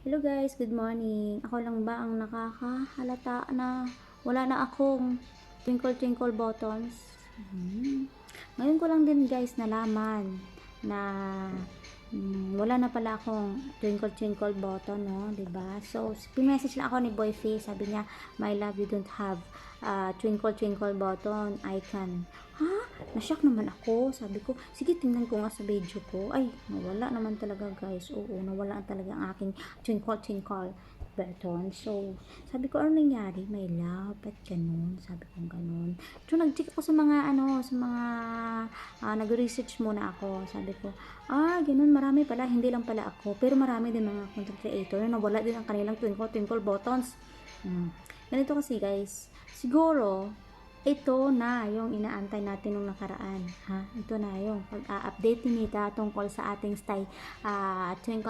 Hello guys, good morning. Ako lang ba ang nakakahalata na wala na akong twinkle buttons? Ngayon ko lang din guys nalaman na wala na pala akong twinkle button, no, 'di ba? So, pinmessage lang ako ni Boyfie, sabi niya, "My love, you don't have twinkle button icon." Ha? Na-shock naman ako. Sabi ko, sige, tingnan ko nga sa video ko. Ay, nawala naman talaga guys. Oo, nawala talaga ang aking twinkle button. So, sabi ko, ano nangyari? My love, ba't ganun? Sabi ko, ganun. So, nag-check ako sa mga, nag-research muna ako. Sabi ko, ganun, marami pala. Hindi lang pala ako. Pero marami din mga content creator na nawala din ang kanilang twinkle buttons. Ganito kasi guys, siguro, ito na yung inaantay natin nung nakaraan, ha? Ito na yung pag-update ni Nita tungkol sa ating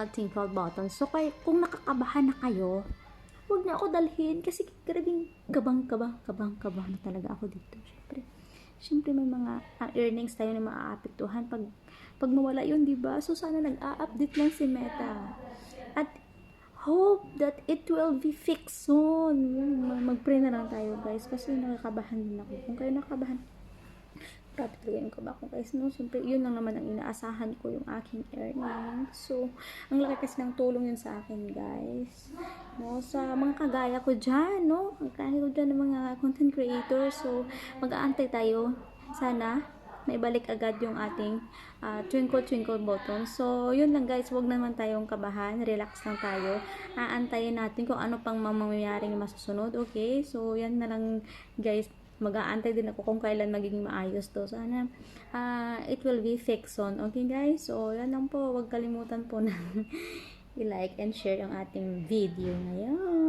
twinkle button. So, kung nakakabahan na kayo, huwag na ako dalhin kasi grabing kabang na talaga ako dito. Siyempre may mga earnings tayo na maaapektuhan pag mawala yun, di ba? So, sana nag-a-update lang si Meta. At hope that it will be fixed soon. Mag-pray na lang tayo guys kasi nakakabahan din ako. Kung kayo nakakabahan, grabe talaga yung kaba ko guys, no? Siyempre yun lang naman ang inaasahan ko, yung aking earnings. So, ang laki kasi ng tulong yun sa akin guys, no? Sa mga kagaya ko dyan, no? Kagaya ko dyan ng mga content creators. So, mag-aantay tayo. Sana may balik agad yung ating twinkle button. So, yun lang guys, wag naman tayong kabahan, relax lang tayo. Aantayin natin kung ano pang mangyayaring masusunod, okay? So, yan na lang guys, mag-aantay din ako kung kailan magiging maayos to. Sana it will be fixed on, okay guys? So, yan lang po, wag kalimutan po na i-like and share yung ating video ngayon.